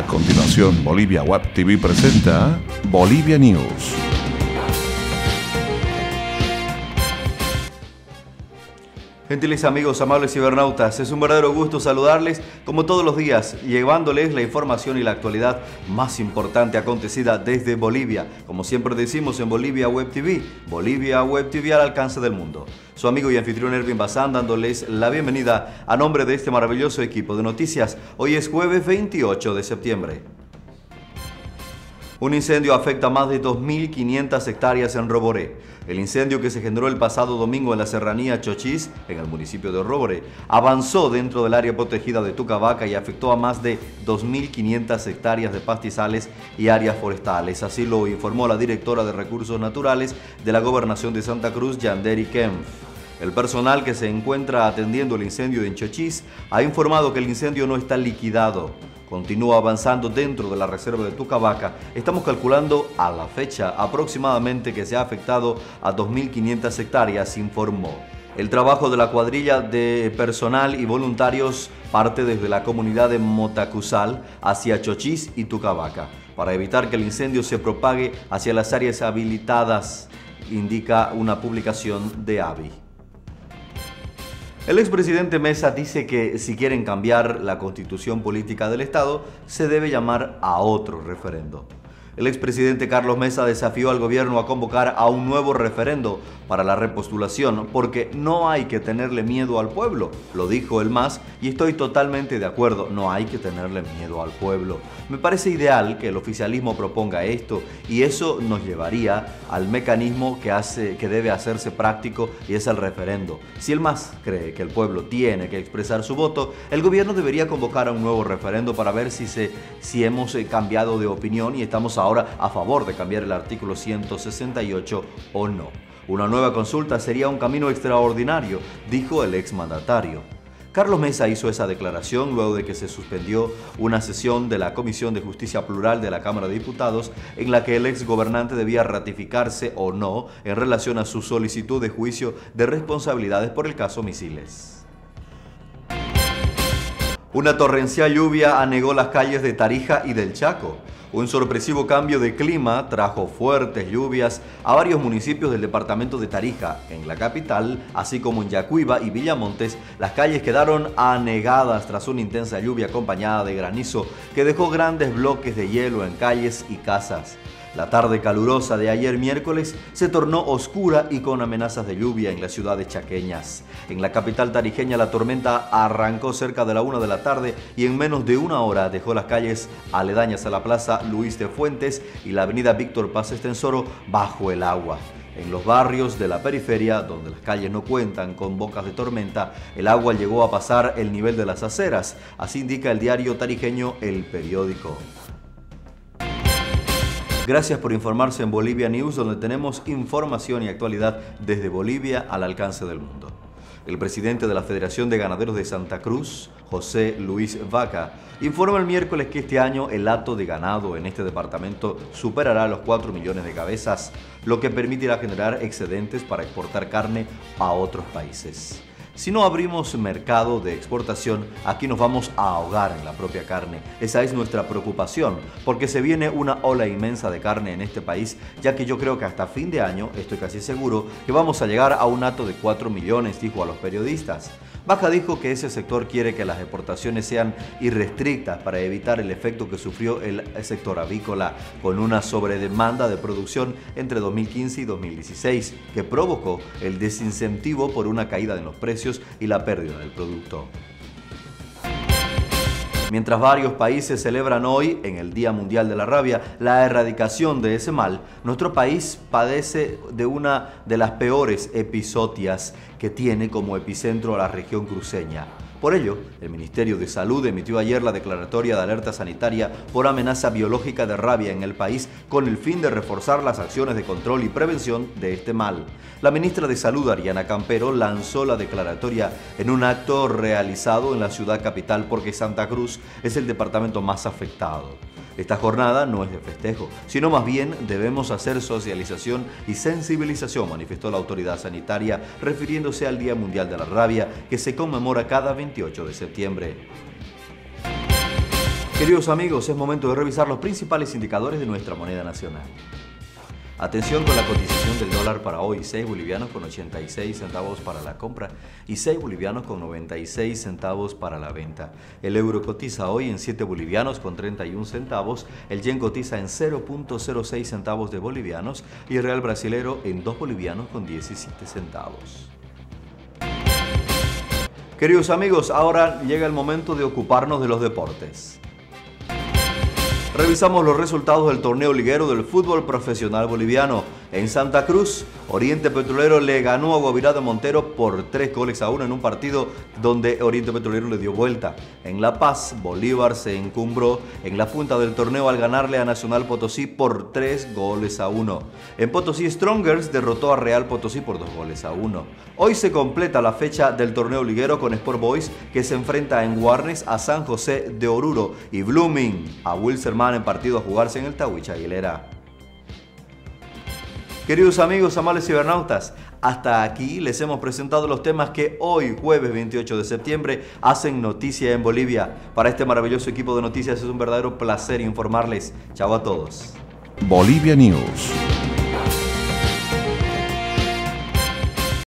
A continuación, Bolivia Web TV presenta Bolivia News. Gentiles amigos, amables cibernautas, es un verdadero gusto saludarles como todos los días, llevándoles la información y la actualidad más importante acontecida desde Bolivia. Como siempre decimos en Bolivia Web TV al alcance del mundo. Su amigo y anfitrión Erwin Bazán dándoles la bienvenida a nombre de este maravilloso equipo de noticias. Hoy es jueves 28 de septiembre. Un incendio afecta a más de 2.500 hectáreas en Roboré. El incendio que se generó el pasado domingo en la serranía Chochís, en el municipio de Roboré, avanzó dentro del área protegida de Tucavaca y afectó a más de 2.500 hectáreas de pastizales y áreas forestales. Así lo informó la directora de Recursos Naturales de la Gobernación de Santa Cruz, Yanderi Kempf. El personal que se encuentra atendiendo el incendio en Chochís ha informado que el incendio no está liquidado. Continúa avanzando dentro de la reserva de Tucavaca. Estamos calculando a la fecha aproximadamente que se ha afectado a 2.500 hectáreas, informó. El trabajo de la cuadrilla de personal y voluntarios parte desde la comunidad de Motacuzal hacia Chochís y Tucavaca para evitar que el incendio se propague hacia las áreas habilitadas, indica una publicación de AVI. El expresidente Mesa dice que si quieren cambiar la constitución política del Estado, se debe llamar a otro referendo. El expresidente Carlos Mesa desafió al gobierno a convocar a un nuevo referendo para la repostulación porque no hay que tenerle miedo al pueblo, lo dijo el MAS, y estoy totalmente de acuerdo, no hay que tenerle miedo al pueblo. Me parece ideal que el oficialismo proponga esto y eso nos llevaría al mecanismo que debe hacerse práctico y es el referendo. Si el MAS cree que el pueblo tiene que expresar su voto, el gobierno debería convocar a un nuevo referendo para ver si hemos cambiado de opinión y estamos ahora a favor de cambiar el artículo 168 o no. Una nueva consulta sería un camino extraordinario, dijo el exmandatario. Carlos Mesa hizo esa declaración luego de que se suspendió una sesión de la Comisión de Justicia Plural de la Cámara de Diputados en la que el exgobernante debía ratificarse o no en relación a su solicitud de juicio de responsabilidades por el caso Misiles. Una torrencial lluvia anegó las calles de Tarija y del Chaco. Un sorpresivo cambio de clima trajo fuertes lluvias a varios municipios del departamento de Tarija. En la capital, así como en Yacuiba y Villamontes, las calles quedaron anegadas tras una intensa lluvia acompañada de granizo que dejó grandes bloques de hielo en calles y casas. La tarde calurosa de ayer miércoles se tornó oscura y con amenazas de lluvia en las ciudades chaqueñas. En la capital tarijeña la tormenta arrancó cerca de la 1 de la tarde y en menos de una hora dejó las calles aledañas a la plaza Luis de Fuentes y la avenida Víctor Paz Estensoro bajo el agua. En los barrios de la periferia, donde las calles no cuentan con bocas de tormenta, el agua llegó a pasar el nivel de las aceras, así indica el diario tarijeño El Periódico. Gracias por informarse en Bolivia News, donde tenemos información y actualidad desde Bolivia al alcance del mundo. El presidente de la Federación de Ganaderos de Santa Cruz, José Luis Vaca, informa el miércoles que este año el hato de ganado en este departamento superará los 4 millones de cabezas, lo que permitirá generar excedentes para exportar carne a otros países. Si no abrimos mercado de exportación, aquí nos vamos a ahogar en la propia carne. Esa es nuestra preocupación, porque se viene una ola inmensa de carne en este país, ya que yo creo que hasta fin de año, estoy casi seguro, que vamos a llegar a un hato de 4 millones, dijo a los periodistas. Vaca dijo que ese sector quiere que las exportaciones sean irrestrictas para evitar el efecto que sufrió el sector avícola con una sobredemanda de producción entre 2015 y 2016, que provocó el desincentivo por una caída en los precios y la pérdida del producto. Mientras varios países celebran hoy, en el Día Mundial de la Rabia, la erradicación de ese mal, nuestro país padece de una de las peores episodias que tiene como epicentro a la región cruceña. Por ello, el Ministerio de Salud emitió ayer la declaratoria de alerta sanitaria por amenaza biológica de rabia en el país con el fin de reforzar las acciones de control y prevención de este mal. La ministra de Salud, Ariana Campero, lanzó la declaratoria en un acto realizado en la ciudad capital porque Santa Cruz es el departamento más afectado. Esta jornada no es de festejo, sino más bien debemos hacer socialización y sensibilización, manifestó la autoridad sanitaria, refiriéndose al Día Mundial de la Rabia, que se conmemora cada 28 de septiembre. Queridos amigos, es momento de revisar los principales indicadores de nuestra moneda nacional. Atención con la cotización del dólar para hoy, 6 bolivianos con 86 centavos para la compra y 6 bolivianos con 96 centavos para la venta. El euro cotiza hoy en 7 bolivianos con 31 centavos, el yen cotiza en 0.06 centavos de bolivianos y el real brasilero en 2 bolivianos con 17 centavos. Queridos amigos, ahora llega el momento de ocuparnos de los deportes. Revisamos los resultados del torneo liguero del fútbol profesional boliviano. En Santa Cruz, Oriente Petrolero le ganó a Guavirá de Montero por 3-1 en un partido donde Oriente Petrolero le dio vuelta. En La Paz, Bolívar se encumbró en la punta del torneo al ganarle a Nacional Potosí por 3-1. En Potosí, Strongers derrotó a Real Potosí por 2-1. Hoy se completa la fecha del torneo liguero con Sport Boys, que se enfrenta en Guarnes a San José de Oruro y Blooming a Wilstermann en partido a jugarse en el Tawich Aguilera. Queridos amigos, amables cibernautas, hasta aquí les hemos presentado los temas que hoy, jueves 28 de septiembre, hacen noticia en Bolivia. Para este maravilloso equipo de noticias es un verdadero placer informarles. Chao a todos. Bolivia News.